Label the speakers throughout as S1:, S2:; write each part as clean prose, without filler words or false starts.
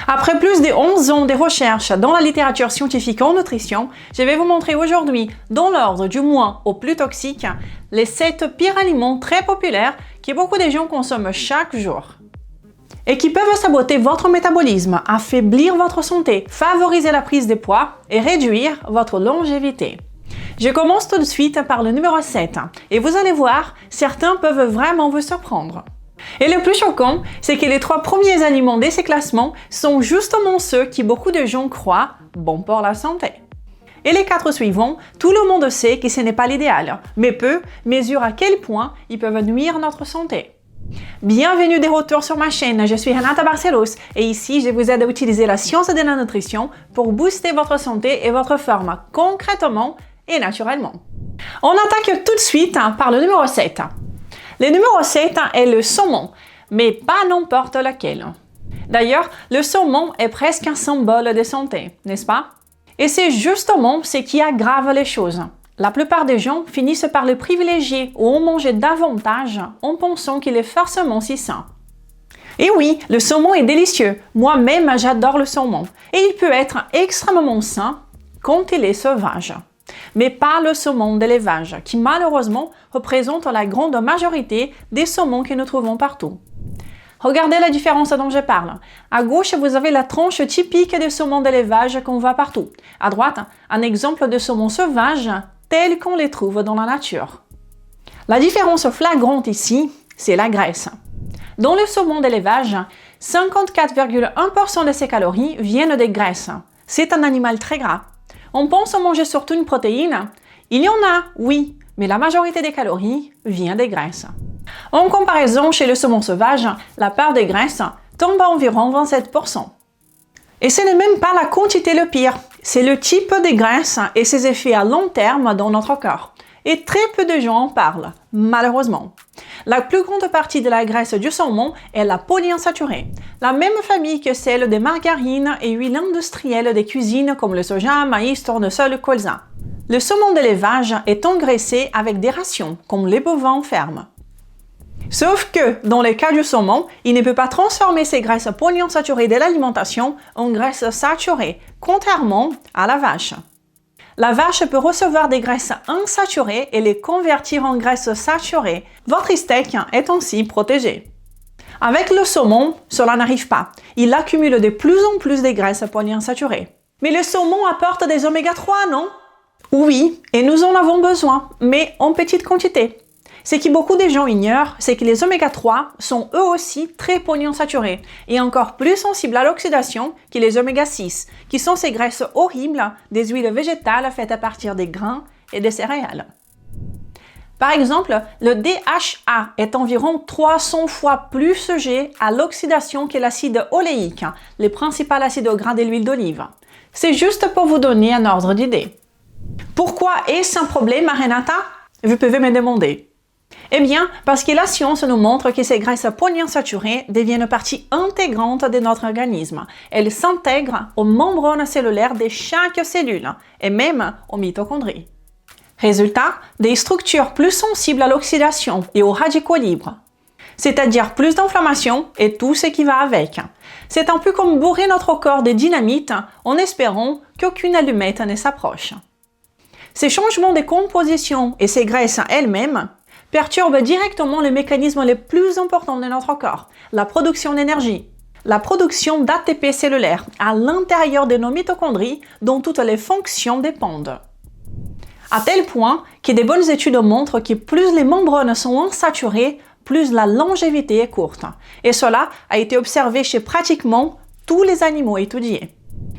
S1: Après plus de 11 ans de recherche dans la littérature scientifique en nutrition, je vais vous montrer aujourd'hui, dans l'ordre du moins au plus toxique, les 7 pires aliments très populaires que beaucoup de gens consomment chaque jour et qui peuvent saboter votre métabolisme, affaiblir votre santé, favoriser la prise de poids et réduire votre longévité. Je commence tout de suite par le numéro 7 et vous allez voir, certains peuvent vraiment vous surprendre. Et le plus choquant, c'est que les 3 premiers aliments de ces classements sont justement ceux qui beaucoup de gens croient bons pour la santé. Et les 4 suivants, tout le monde sait que ce n'est pas l'idéal, mais peu mesurent à quel point ils peuvent nuire à notre santé. Bienvenue de retour sur ma chaîne, je suis Renata Barcelos et ici je vous aide à utiliser la science de la nutrition pour booster votre santé et votre forme concrètement et naturellement. On attaque tout de suite par le numéro 7. Le numéro 7 est le saumon, mais pas n'importe lequel. D'ailleurs, le saumon est presque un symbole de santé, n'est-ce pas? Et c'est justement ce qui aggrave les choses. La plupart des gens finissent par le privilégier ou en manger davantage en pensant qu'il est forcément si sain. Et oui, le saumon est délicieux. Moi-même, j'adore le saumon. Et il peut être extrêmement sain quand il est sauvage. Mais pas le saumon d'élevage, qui malheureusement représente la grande majorité des saumons que nous trouvons partout. Regardez la différence dont je parle. À gauche, vous avez la tranche typique des saumons d'élevage qu'on voit partout. À droite, un exemple de saumon sauvage tel qu'on les trouve dans la nature. La différence flagrante ici, c'est la graisse. Dans le saumon d'élevage, 54,1% de ses calories viennent des graisses. C'est un animal très gras. On pense manger surtout une protéine. Il y en a, oui, mais la majorité des calories vient des graisses. En comparaison, chez le saumon sauvage, la part des graisses tombe à environ 27%. Et ce n'est même pas la quantité le pire, c'est le type de graisse et ses effets à long terme dans notre corps. Et très peu de gens en parlent, malheureusement. La plus grande partie de la graisse du saumon est la polyinsaturée, la même famille que celle des margarines et huiles industrielles des cuisines comme le soja, maïs, tournesol, colza. Le saumon d'élevage est engraissé avec des rations, comme les bovins en ferme. Sauf que, dans le cas du saumon, il ne peut pas transformer ces graisses polyinsaturées de l'alimentation en graisses saturées, contrairement à la vache. La vache peut recevoir des graisses insaturées et les convertir en graisses saturées. Votre steak est ainsi protégé. Avec le saumon, cela n'arrive pas. Il accumule de plus en plus de graisses polyinsaturées. Mais le saumon apporte des oméga 3, non? Oui, et nous en avons besoin, mais en petite quantité. Ce que beaucoup de gens ignorent, c'est que les oméga 3 sont eux aussi très polyinsaturés et encore plus sensibles à l'oxydation que les oméga 6, qui sont ces graisses horribles des huiles végétales faites à partir des grains et des céréales. Par exemple, le DHA est environ 300 fois plus sujet à l'oxydation que l'acide oléique, le principal acide gras de l'huile d'olive. C'est juste pour vous donner un ordre d'idée. Pourquoi est-ce un problème, Renata? Vous pouvez me demander. Eh bien, parce que la science nous montre que ces graisses polyinsaturées deviennent partie intégrante de notre organisme. Elles s'intègrent aux membranes cellulaires de chaque cellule et même aux mitochondries. Résultat, des structures plus sensibles à l'oxydation et aux radicaux libres, c'est-à-dire plus d'inflammation et tout ce qui va avec. C'est un peu comme bourrer notre corps de dynamite en espérant qu'aucune allumette ne s'approche. Ces changements de composition et ces graisses elles-mêmes perturbe directement le mécanisme le plus important de notre corps, la production d'énergie, la production d'ATP cellulaire à l'intérieur de nos mitochondries dont toutes les fonctions dépendent. À tel point que des bonnes études montrent que plus les membranes sont insaturées, plus la longévité est courte. Et cela a été observé chez pratiquement tous les animaux étudiés.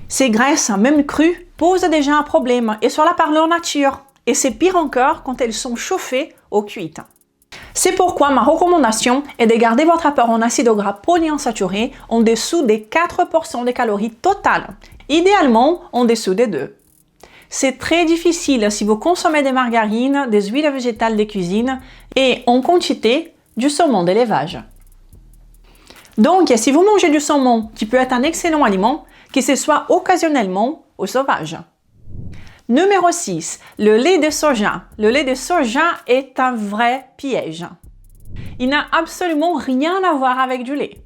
S1: Ces graisses, même crues, posent déjà un problème et cela par leur nature. Et c'est pire encore quand elles sont chauffées ou cuites. C'est pourquoi ma recommandation est de garder votre apport en acides gras polyinsaturés en dessous des 4% des calories totales, idéalement en dessous des 2. C'est très difficile si vous consommez des margarines, des huiles végétales de cuisine et en quantité du saumon d'élevage. Donc, si vous mangez du saumon, qui peut être un excellent aliment, que ce soit occasionnellement ou sauvage. Numéro 6, le lait de soja. Le lait de soja est un vrai piège. Il n'a absolument rien à voir avec du lait.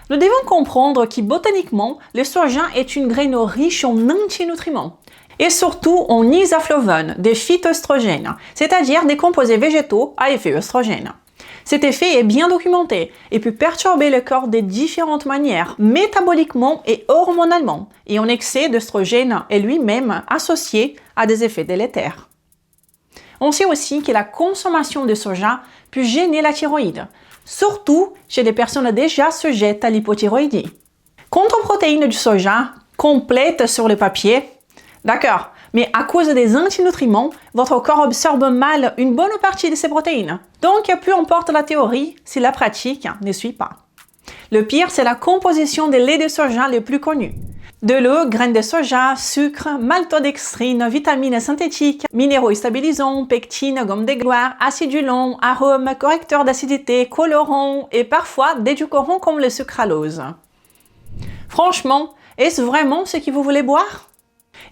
S1: Nous devons comprendre que botaniquement, le soja est une graine riche en antinutriments et surtout en isoflavones, des phytoestrogènes, c'est-à-dire des composés végétaux à effet œstrogène. Cet effet est bien documenté et peut perturber le corps de différentes manières, métaboliquement et hormonalement, et un excès d'œstrogène est lui-même associé à des effets délétères. On sait aussi que la consommation de soja peut gêner la thyroïde, surtout chez les personnes déjà sujettes à l'hypothyroïdie. Quant aux protéines du soja, complètes sur le papier, d'accord, mais à cause des antinutriments, votre corps absorbe mal une bonne partie de ces protéines. Donc, peu importe la théorie, si la pratique ne suit pas. Le pire, c'est la composition des laits de soja les plus connus. De l'eau, graines de soja, sucre, maltodextrine, vitamines synthétiques, minéraux stabilisants, pectine, gomme de gloire, acidulants, arômes, correcteurs d'acidité, colorants et parfois d'édulcorants comme le sucralose. Franchement, est-ce vraiment ce que vous voulez boire?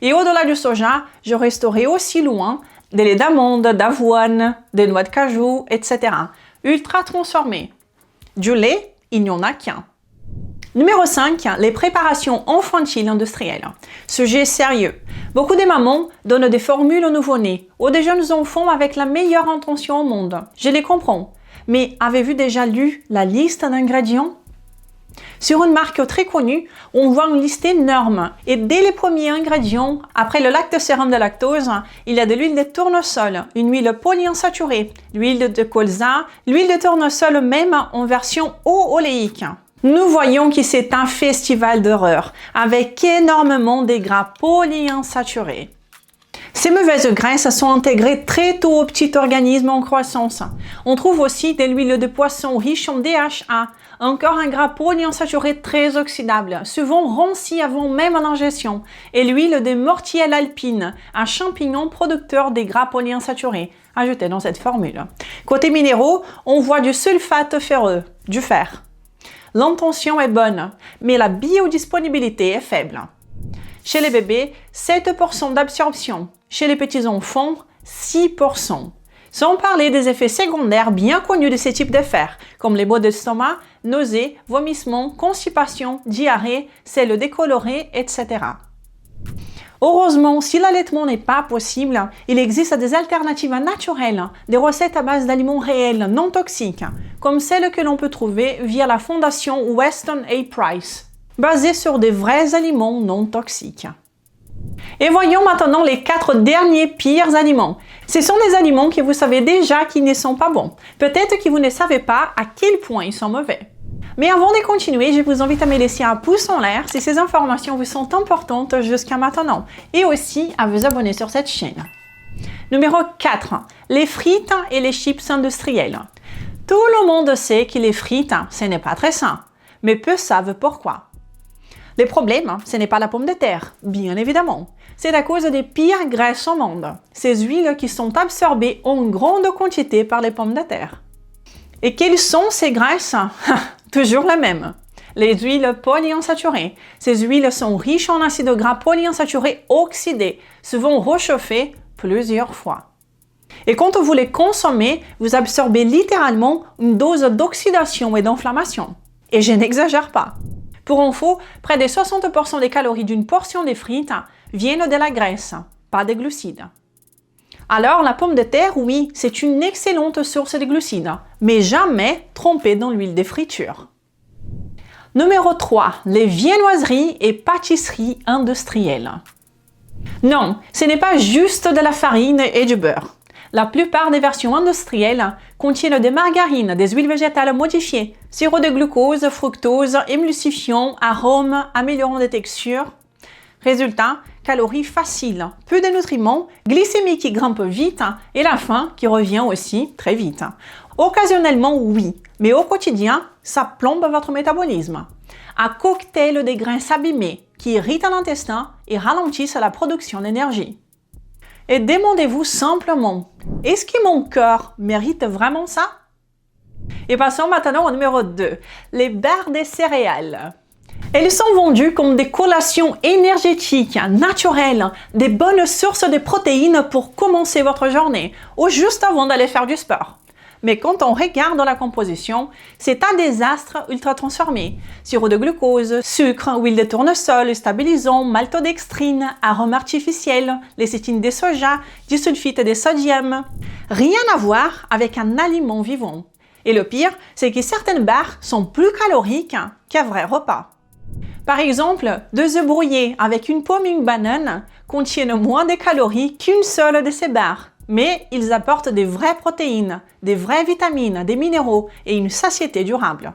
S1: Et au-delà du soja, je resterai aussi loin des laits d'amandes, d'avoine, des noix de cajou, etc. Ultra transformés. Du lait, il n'y en a qu'un. Numéro 5, les préparations infantiles industrielles. Sujet sérieux. Beaucoup de mamans donnent des formules aux nouveau-nés ou des jeunes enfants avec la meilleure intention au monde. Je les comprends. Mais avez-vous déjà lu la liste d'ingrédients? Sur une marque très connue, on voit une liste énorme et dès les premiers ingrédients, après le lactosérum de lactose, il y a de l'huile de tournesol, une huile polyinsaturée, l'huile de colza, l'huile de tournesol même en version eau oléique. Nous voyons que c'est un festival d'horreur avec énormément de gras polyinsaturés. Ces mauvaises graisses sont intégrées très tôt au petit organisme en croissance. On trouve aussi de l'huile de poisson riche en DHA, encore un gras polyinsaturé très oxydable, souvent ranci avant même l'ingestion, et l'huile de mortielle alpine, un champignon producteur des gras polyinsaturés, ajouté dans cette formule. Côté minéraux, on voit du sulfate ferreux, du fer. L'intention est bonne, mais la biodisponibilité est faible. Chez les bébés, 7% d'absorption. Chez les petits-enfants, 6%. Sans parler des effets secondaires bien connus de ce type de fer, comme les maux d'estomac, nausées, vomissements, constipation, diarrhée, selles décolorées, etc. Heureusement, si l'allaitement n'est pas possible, il existe des alternatives naturelles, des recettes à base d'aliments réels, non toxiques, comme celles que l'on peut trouver via la fondation Weston A. Price, basées sur des vrais aliments non toxiques. Et voyons maintenant les 4 derniers pires aliments. Ce sont des aliments que vous savez déjà qu'ils ne sont pas bons. Peut-être que vous ne savez pas à quel point ils sont mauvais. Mais avant de continuer, je vous invite à me laisser un pouce en l'air si ces informations vous sont importantes jusqu'à maintenant et aussi à vous abonner sur cette chaîne. Numéro 4. Les frites et les chips industriels. Tout le monde sait que les frites, ce n'est pas très sain, mais peu savent pourquoi. Le problème, ce n'est pas la pomme de terre, bien évidemment. C'est à cause des pires graisses au monde, ces huiles qui sont absorbées en grande quantité par les pommes de terre. Et quelles sont ces graisses? Toujours les mêmes. Les huiles polyinsaturées. Ces huiles sont riches en acides gras polyinsaturés oxydés, souvent réchauffés plusieurs fois. Et quand vous les consommez, vous absorbez littéralement une dose d'oxydation et d'inflammation. Et je n'exagère pas. Pour info, près de 60% des calories d'une portion de frites viennent de la graisse, pas des glucides. Alors, la pomme de terre, oui, c'est une excellente source de glucides, mais jamais trempée dans l'huile de friture. Numéro 3. Les viennoiseries et pâtisseries industrielles. Non, ce n'est pas juste de la farine et du beurre. La plupart des versions industrielles contiennent des margarines, des huiles végétales modifiées, sirop de glucose, fructose, émulsifiants, arômes, améliorants de texture. Résultat, calories faciles, peu de nutriments, glycémie qui grimpe vite et la faim qui revient aussi très vite. Occasionnellement, oui, mais au quotidien, ça plombe votre métabolisme. Un cocktail de graisses abîmées qui irritent l'intestin et ralentissent la production d'énergie. Et demandez-vous simplement, est-ce que mon corps mérite vraiment ça? Et passons maintenant au numéro 2, les barres de céréales. Elles sont vendues comme des collations énergétiques, naturelles, des bonnes sources de protéines pour commencer votre journée ou juste avant d'aller faire du sport. mais quand on regarde la composition, c'est un désastre ultra transformé. Sirop de glucose, sucre, huile de tournesol, stabilisant, maltodextrine, arômes artificiels, lécithine de soja, disulfite de sodium. Rien à voir avec un aliment vivant. Et le pire, c'est que certaines barres sont plus caloriques qu'un vrai repas. Par exemple, 2 œufs brouillés avec une pomme et une banane contiennent moins de calories qu'une seule de ces barres. Mais ils apportent des vraies protéines, des vraies vitamines, des minéraux et une satiété durable.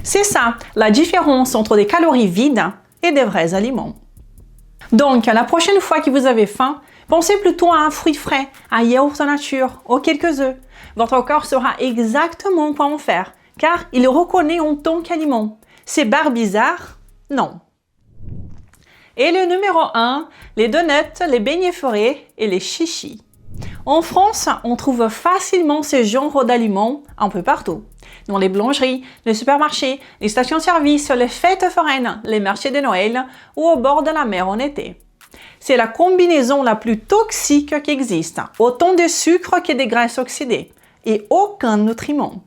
S1: C'est ça, la différence entre des calories vides et des vrais aliments. Donc, la prochaine fois que vous avez faim, pensez plutôt à un fruit frais, un yaourt nature ou quelques œufs. Votre corps saura exactement quoi en faire, car il le reconnaît en tant qu'aliment. Ces barres bizarres, non. Et le numéro 1, les donuts, les beignets fourrés et les chichis. En France, on trouve facilement ce genre d'aliments un peu partout. Dans les boulangeries, les supermarchés, les stations-service, les fêtes foraines, les marchés de Noël ou au bord de la mer en été. C'est la combinaison la plus toxique qui existe. Autant de sucre que de graisses oxydées et aucun nutriment.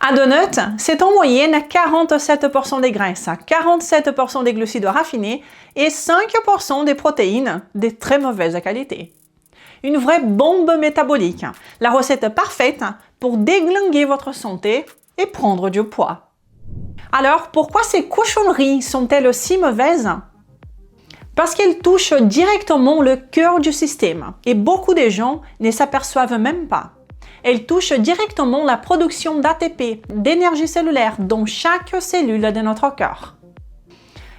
S1: Un donut, c'est en moyenne 47% des graisses, 47% des glucides raffinés et 5% des protéines de très mauvaise qualité. Une vraie bombe métabolique, la recette parfaite pour déglinguer votre santé et prendre du poids. Alors, pourquoi ces cochonneries sont-elles si mauvaises? Parce qu'elles touchent directement le cœur du système et beaucoup de gens ne s'aperçoivent même pas. Elles touchent directement la production d'ATP, d'énergie cellulaire dans chaque cellule de notre corps.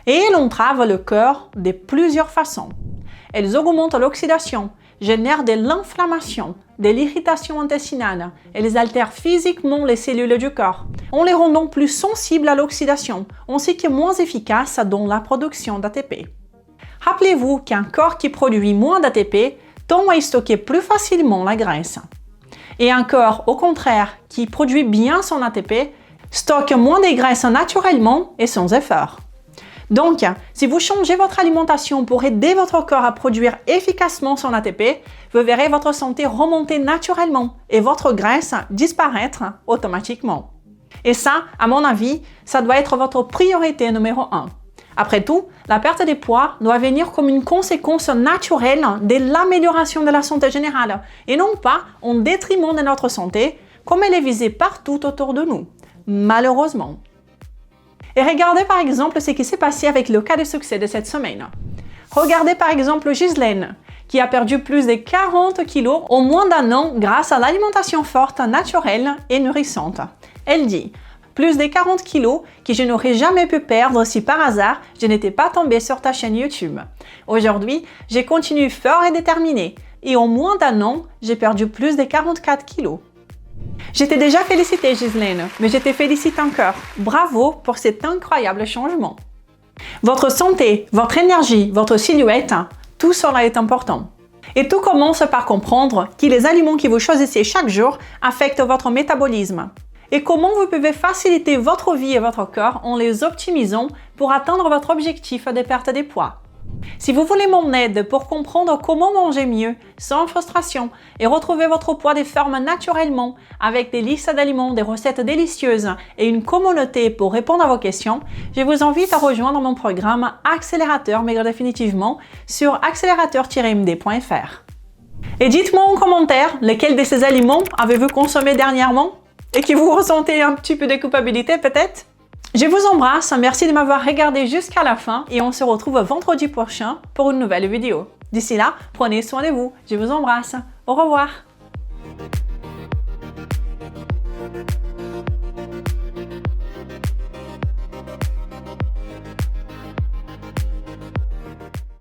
S1: Et elles entravent le corps de plusieurs façons. Elles augmentent l'oxydation, génèrent de l'inflammation, de l'irritation intestinale. Elles altèrent physiquement les cellules du corps, en les rendant plus sensibles à l'oxydation, ainsi que moins efficaces dans la production d'ATP. Rappelez-vous qu'un corps qui produit moins d'ATP tend à y stocker plus facilement la graisse. Et un corps, au contraire, qui produit bien son ATP, stocke moins de graisse naturellement et sans effort. Donc, si vous changez votre alimentation pour aider votre corps à produire efficacement son ATP, vous verrez votre santé remonter naturellement et votre graisse disparaître automatiquement. Et ça, à mon avis, ça doit être votre priorité numéro 1. Après tout, la perte de poids doit venir comme une conséquence naturelle de l'amélioration de la santé générale et non pas en détriment de notre santé, comme elle est visée partout autour de nous, malheureusement. Et regardez par exemple ce qui s'est passé avec le cas de succès de cette semaine. Regardez par exemple Ghislaine, qui a perdu plus de 40 kilos en moins d'un an grâce à l'alimentation forte, naturelle et nourrissante. Elle dit: plus de 40 kilos que je n'aurais jamais pu perdre si par hasard je n'étais pas tombée sur ta chaîne YouTube. Aujourd'hui, je continue fort et déterminée et en moins d'un an, j'ai perdu plus de 44 kilos. Je t'ai déjà félicité, Ghislaine, mais je te félicite encore. Bravo pour cet incroyable changement. Votre santé, votre énergie, votre silhouette, tout cela est important. Et tout commence par comprendre que les aliments que vous choisissez chaque jour affectent votre métabolisme. Et comment vous pouvez faciliter votre vie et votre corps en les optimisant pour atteindre votre objectif de perte de poids. Si vous voulez mon aide pour comprendre comment manger mieux, sans frustration, et retrouver votre poids de forme naturellement, avec des listes d'aliments, des recettes délicieuses et une communauté pour répondre à vos questions, je vous invite à rejoindre mon programme Accélérateur Maigre Définitivement sur accélérateur-md.fr. Et dites-moi en commentaire lesquels de ces aliments avez-vous consommé dernièrement et que vous ressentez un petit peu de culpabilité peut-être? Je vous embrasse, merci de m'avoir regardé jusqu'à la fin et on se retrouve vendredi prochain pour une nouvelle vidéo. D'ici là, prenez soin de vous, je vous embrasse, au revoir.